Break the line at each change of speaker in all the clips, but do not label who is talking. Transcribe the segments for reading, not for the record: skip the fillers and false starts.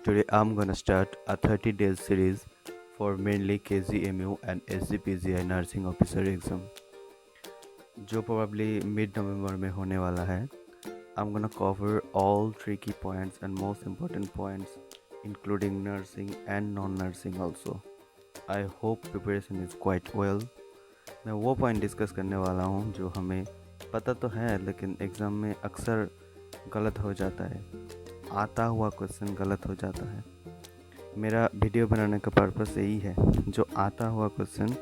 Today I'm gonna start a 30 days series for mainly KZMU and SGPGI Nursing Officer exam जो probably mid November में होने वाला है. I'm gonna cover all tricky points and most important points including nursing and non-nursing also. I hope preparation is quite well. मैं वो point discuss करने वाला हूँ जो हमें पता तो है लेकिन एग्ज़ाम में अक्सर गलत हो जाता है. आता हुआ क्वेश्चन गलत हो जाता है. मेरा वीडियो बनाने का पर्पस यही है, जो आता हुआ क्वेश्चन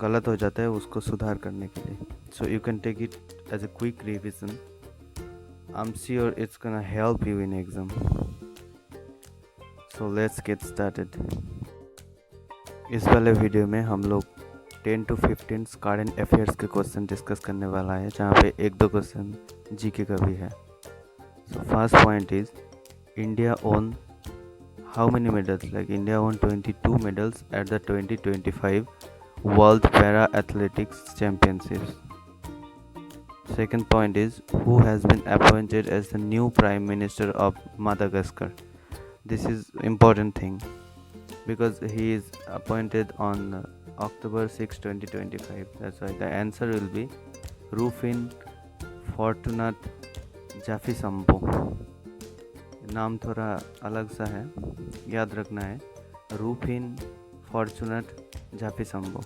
गलत हो जाता है उसको सुधार करने के लिए. So you can take it as a quick revision. I am sure it's gonna help you in exam. So let's get started. इस वाले वीडियो में हम लोग 10 to 15 करंट अफेयर्स के क्वेश्चन डिस्कस करने वाला है, जहाँ पे एक दो क्वेश्चन जीके का भी है. So first point is India own how many medals? Like India won 22 medals at the 2025 World Para Athletics Championships. Second point is who has been appointed as the new Prime Minister of Madagascar. This is important thing because he is appointed on October 6, 2025. That's why the answer will be Rufin Fortunat Jafisambo. नाम थोड़ा अलग सा है, याद रखना है. Rufin Fortunat Zafisambo.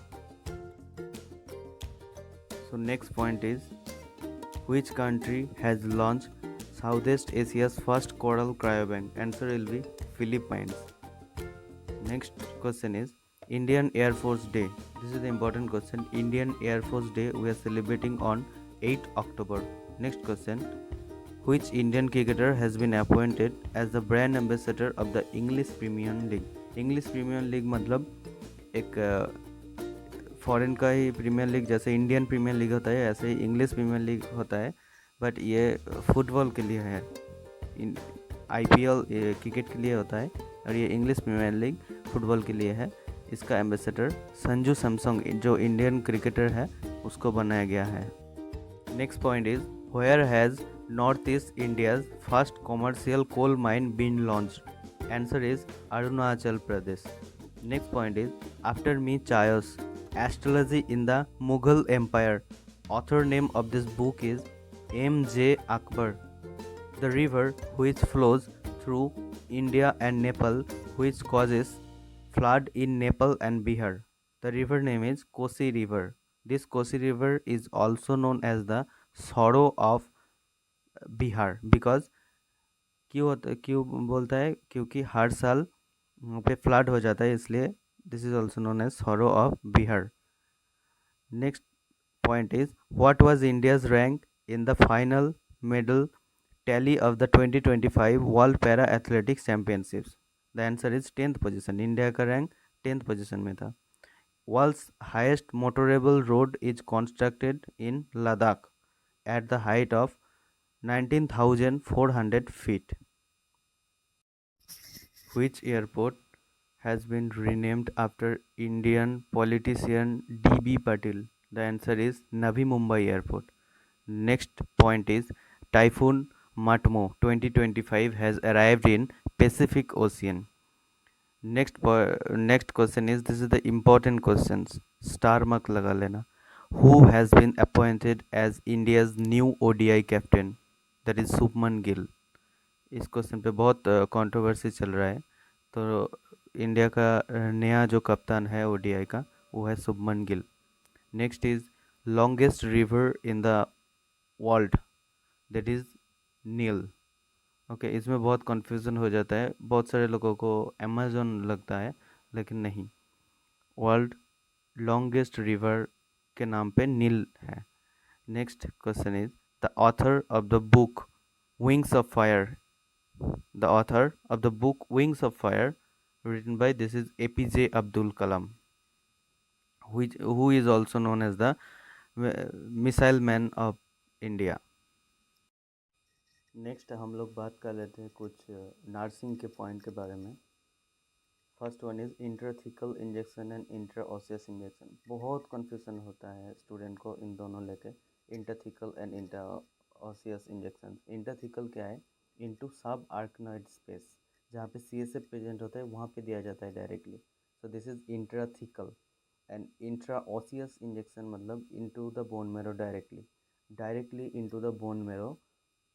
So next point is which country has launch South Asia's first coral cryobank. Answer will be Philippines. Next question is Indian air force day. This is the important question. Indian air force day we are celebrating on 8 October. Next question Which Indian cricketer has been appointed as the brand ambassador of the English Premier League? English Premier League मतलब एक foreign का ही premiere league. जैसे Indian premiere league होता है ऐसे ही English premiere league होता है, but ये फुटबॉल के लिए है. IPL क्रिकेट के लिए होता है और ये इंग्लिश प्रीमियर लीग फुटबॉल के लिए है. इसका एम्बेसडर संजू सैमसंग जो इंडियन क्रिकेटर है उसको बनाया गया है. Next point is where has Northeast India's first commercial coal mine been launched? Answer is Arunachal Pradesh. Next point is after me Chayos, astrology in the Mughal Empire. Author name of this book is M.J. Akbar. The river which flows through India and Nepal which causes flood in Nepal and Bihar. The river name is Kosi River. This Kosi River is also known as the sorrow of Bihar. Because क्यों बोलता है, क्योंकि हर साल वहाँ पे flood हो जाता है, इसलिए this is also known as sorrow of Bihar. Next point is what was India's rank in the final medal tally of the 2025 world para athletics championships. The answer is 10th position. India का rank 10th position में था. World's highest motorable road is constructed in Ladakh at the height of 19,400 feet. Which airport has been renamed after Indian politician D.B. Patil? The answer is Navi Mumbai Airport. Next point is Typhoon Matmo 2025 has arrived in Pacific Ocean. Next question is, this is the important questions. Star mark लगा लेना. Who has been appointed as India's new ODI captain? That is Shubman Gill. इस question पे बहुत controversy चल रहा है. तो India का नया जो कप्तान है ODI का वो है Shubman Gill. Next is longest river in the world. That is Nile. Okay, इसमें बहुत कन्फ्यूज़न हो जाता है. बहुत सारे लोगों को अमेजोन लगता है, लेकिन नहीं. वर्ल्ड लॉन्गेस्ट रिवर के नाम पे नील है. Next question is the author of the book Wings of Fire. The author of the book Wings of Fire written by this is APJ Abdul Kalam, who is also known as the missile man of India. Next हम लोग बात कर लेते हैं कुछ nursing के point के बारे में. First one is intrathecal injection and intraosseous injection. बहुत कन्फ्यूजन होता है स्टूडेंट को इन दोनों लेके. Intrathecal and intraosseous injection. Intrathecal क्या है? इनटू सब आर्कनॉइड स्पेस. जहाँ पे CSF प्रेजेंट होता है वहाँ पे दिया जाता है directly. So this is intrathecal. And intraosseous injection मतलब into the bone marrow directly, directly into the bone marrow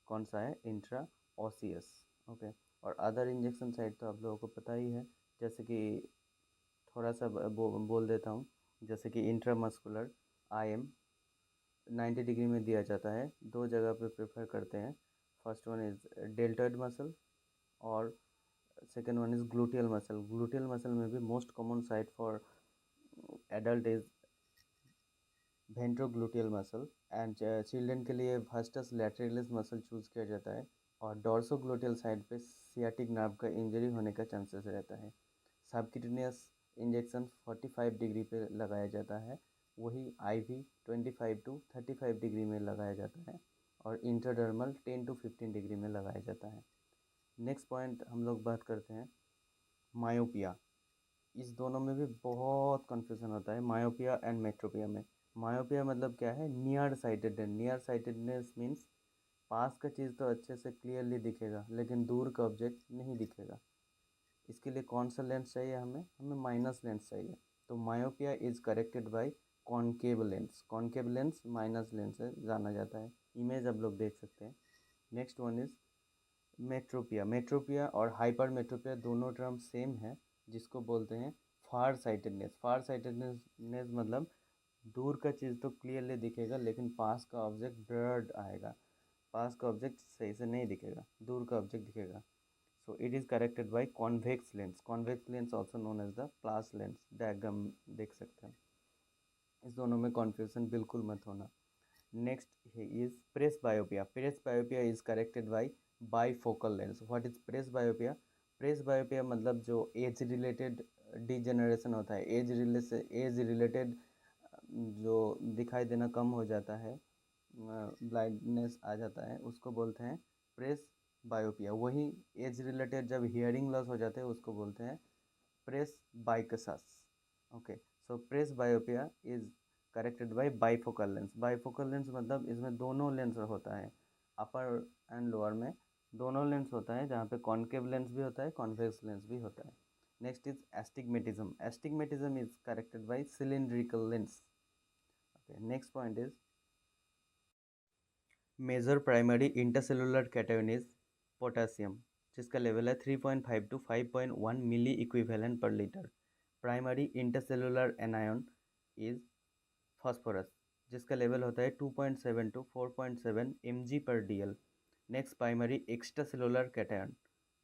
कौन सा है, इंट्राओसियस। ओके। और अदर इंजेक्शन साइट तो आप लोगों को पता ही है, जैसे कि थोड़ा सा बोल देता हूँ, जैसे कि इंट्रामस्कुलर IM 90 डिग्री में दिया जाता है, दो जगह पे प्रेफर करते हैं। First one is deltoid muscle और second one is gluteal muscle. Gluteal muscle में भी most common site for adult is ventrogluteal muscle and children के लिए वास्टस लैटरलिस मसल चूज किया जाता है। और डॉर्सोग्लूटियल साइड पे सियाटिक नर्व का इंजरी होने का चांसेस रहता है। सबक्यूटेनियस इंजेक्शन 45 डिग्री पे लगाया जाता है, वही IV 25 टू 35 डिग्री में लगाया जाता है, और इंट्राडर्मल 10 टू 15 डिग्री में लगाया जाता है। नेक्स्ट पॉइंट हम लोग बात करते हैं मायोपिया। इस दोनों में भी बहुत कन्फ्यूज़न होता है, मायोपिया एंड मेट्रोपिया में। मायोपिया मतलब क्या है, near sightedness. Near sightedness means पास का चीज़ तो अच्छे से क्लियरली दिखेगा लेकिन दूर का ऑब्जेक्ट नहीं दिखेगा। इसके लिए कौन सा लेंस चाहिए, हमें हमें माइनस लेंस चाहिए। तो myopia is corrected bye concave lens. Concave lens minus lens से जाना जाता है। इमेज आप लोग देख सकते हैं। Next one is metropia. Metropia और हाइपर मेट्रोपिया दोनों टर्म सेम है, जिसको बोलते हैं फार साइटेडनेस। फार साइटेडनेस मतलब दूर का चीज़ तो क्लियरली दिखेगा लेकिन पास का ऑब्जेक्ट ब्लर्ड आएगा, पास का ऑब्जेक्ट सही से नहीं दिखेगा, दूर का ऑब्जेक्ट दिखेगा। So it is corrected by convex lens. Convex lens also known as the plus lens. Diagram देख सकते हैं। इस दोनों में कॉन्फ्यूजन बिल्कुल मत होना। Next is presbyopia. Presbyopia is corrected by bifocal lens. What is presbyopia? Presbyopia मतलब जो एज रिलेटेड डिजेनरेशन होता है, एज रिलेटेड जो दिखाई देना कम हो जाता है, ब्लाइंडनेस आ जाता है, उसको बोलते हैं प्रेस बायोपिया। वही एज रिलेटेड जब हियरिंग लॉस हो जाते हैं उसको बोलते हैं presbycusis. Okay. So presbyopia is corrected by bifocal lens. Bifocal lens मतलब इसमें दोनों लेंस होता है, अपर एंड लोअर में दोनों लेंस होता है, जहाँ पे कॉन्केव लेंस भी होता है, कॉन्वेक्स लेंस भी होता है। Next is astigmatism. Astigmatism is corrected by cylindrical lens. Okay. Next point is major primary intercellular cation is potassium, जिसका लेवल है 3.5 to 5.1 milliequivalent per litre. Primary intercellular anion is phosphorus, जिसका level होता है 2.7 to 4.7 mg per DL। Next primary extracellular cation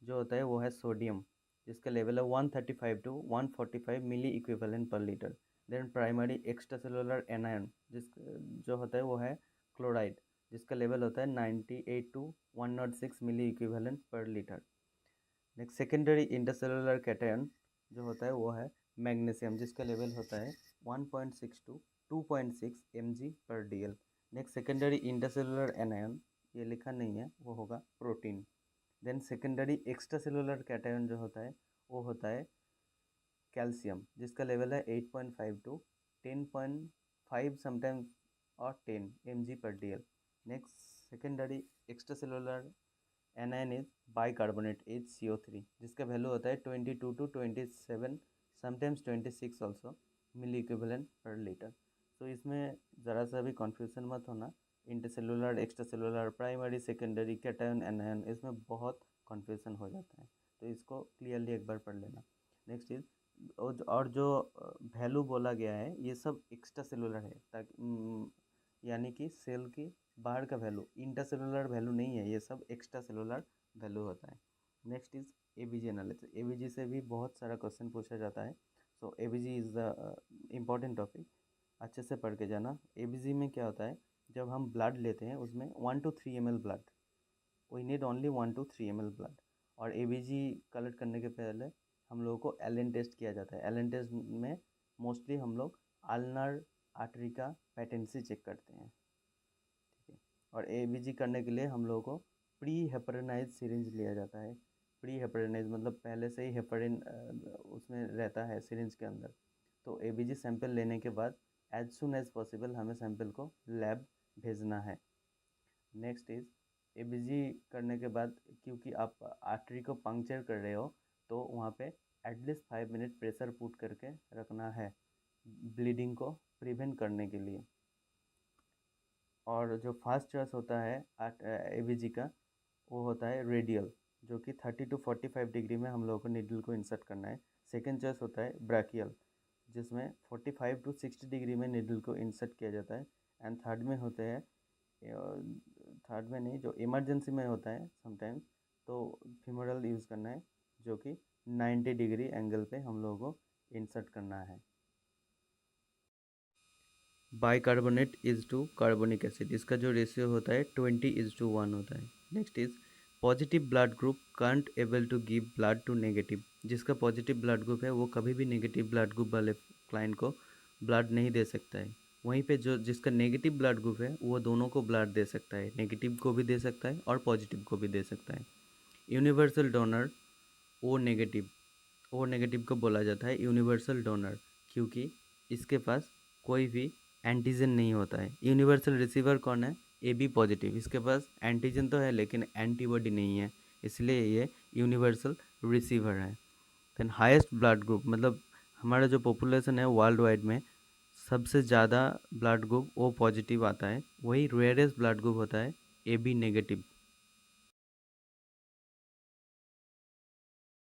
जो होता है वो है सोडियम, जिसका लेवल है 135 to 145 milliequivalent per litre. Then primary extracellular anion जो होता है वो है क्लोराइड, जिसका लेवल होता है 98 to 106 milliequivalent per litre. Next secondary intercellular cation जो होता है वो है मैग्नीशियम, जिसका लेवल होता है 1.6 to 2.6 mg per DL। Next secondary intercellular anion, ये लिखा नहीं है, वो होगा protein. Then secondary extracellular cation जो होता है वो होता है कैल्शियम, जिसका लेवल है 8.5 टू 10.5 समटाइम्स और 10 mg per DL। Next secondary extracellular anion is bicarbonate HCO3, जिसका वैल्यू होता है 22 to 27 sometimes 26 also milliequivalent per litre. तो इसमें ज़रा सा भी कन्फ्यूजन मत होना, intercellular extracellular primary secondary cation anion, इसमें बहुत कन्फ्यूजन हो जाता है, तो इसको क्लियरली एक बार पढ़ लेना। नेक्स्ट इज और जो वैल्यू बोला गया है ये सब एक्स्ट्रा सेलुलर है, ताकि यानी कि सेल की बाहर का वैल्यू, इंटरसेलुलर वैल्यू नहीं है, ये सब एक्स्ट्रा सेलुलर वैल्यू होता है। Next is ABG analysis. ABG से भी बहुत सारा क्वेश्चन पूछा जाता है। सो ABG is the important topic, अच्छे से पढ़ के जाना। ABG में क्या होता है, जब हम ब्लड लेते हैं उसमें 1 to 3 ml blood, we need only 1 to 3 ml blood. और ABG कलेक्ट करने के पहले हम लोगों को एलन टेस्ट किया जाता है। एलन टेस्ट में मोस्टली हम लोग अल्नर आर्टरी का पेटेंसी चेक करते हैं, ठीक है। और ABG करने के लिए हम लोगों को प्री हेपरिनाइज सिरिंज लिया जाता है। प्री हेपरिनाइज मतलब पहले से ही हेपरिन उसमें रहता है सिरिंज के अंदर। तो ABG सैंपल लेने के बाद एज सुन एज पॉसिबल हमें सैंपल को लैब भेजना है। नेक्स्ट इज एबीजी करने के बाद क्योंकि आप आर्टरी को पंक्चर कर रहे हो तो वहाँ पे एटलीस्ट 5 मिनट प्रेशर पुट करके रखना है ब्लीडिंग को प्रिवेंट करने के लिए। और जो फर्स्ट चॉइस होता है एबीजी का वो होता है रेडियल, जो कि 30 to 45 डिग्री में हम लोगों को नीडल को इंसर्ट करना है। सेकेंड चॉइस होता है ब्रैकियल, जिसमें 45 to 60 डिग्री में नीडल को इंसर्ट किया जाता है। एंड थर्ड में होते हैं, थर्ड में नहीं, जो इमरजेंसी में होता है समटाइम्स, तो फीमोरल यूज़ करना है, जो कि 90 डिग्री एंगल पे हम लोगों को इंसर्ट करना है। Bicarbonate is to carbonic acid, इसका जो रेशियो होता है 20:1 होता है। Next is positive blood group can't able to give blood to negative, जिसका पॉजिटिव ब्लड ग्रुप है वो कभी भी नेगेटिव ब्लड ग्रुप वाले क्लाइंट को ब्लड नहीं दे सकता है। वहीं पे जो जिसका नेगेटिव ब्लड ग्रुप है वो दोनों को ब्लड दे सकता है, नेगेटिव को भी दे सकता है और पॉजिटिव को भी दे सकता है। यूनिवर्सल डोनर ओ नेगेटिव को बोला जाता है यूनिवर्सल डोनर, क्योंकि इसके पास कोई भी एंटीजन नहीं होता है। यूनिवर्सल रिसीवर कौन है? ए बी पॉजिटिव, इसके पास एंटीजन तो है लेकिन एंटीबॉडी नहीं है, इसलिए ये यूनिवर्सल रिसीवर है। देन हाईएस्ट ब्लड ग्रुप, मतलब हमारा जो पॉपुलेशन है वर्ल्ड वाइड में सबसे ज़्यादा ब्लड ग्रुप ओ पॉजिटिव आता है, वही रेयरेस्ट ब्लड ग्रुप होता है ए बी नेगेटिव,